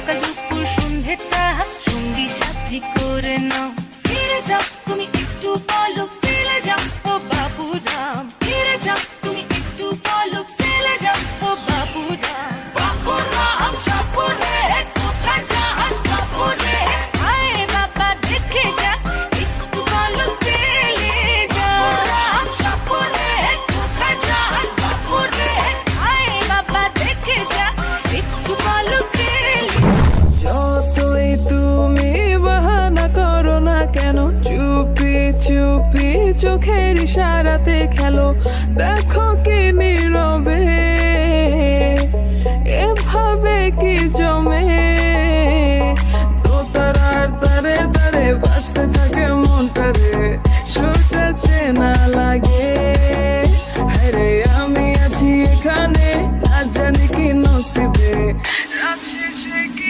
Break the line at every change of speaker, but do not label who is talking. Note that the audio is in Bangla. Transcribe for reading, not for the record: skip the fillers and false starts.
সকাল দুপুর সন্ধ্যেটা সঙ্গী সাথী করে নাও। ফিরে যাও তুমি একটু বলো, ফিরে যাও ও বাবুরাম। ফিরে যাও তুমি একটু বলো, ফিরে যাও ও বাবুরাম। বাবুরাম সাপুরে কোথায় যাস বাপুরে? আয় বাবা দেখে যা, একটু বলো ফিরে যা। বাবুরাম সাপুরে কোথায় যাস বাপুরে? আয় বাবা দেখে যা, একটু বলো ফিরে।
যতই তুমি বাহানা করো না কেন, চুপি চুপি চোখের ইশারাতে খেলো। দেখো কি নীরবে এভাবে কি জমে, দোতারার তারে তারে বাজতে থাকে মনটারে, সুরটা চেনা লাগে। হ্যারে আমি আছি এখানে, না জানি কি নসিবে, রাত শেষে কি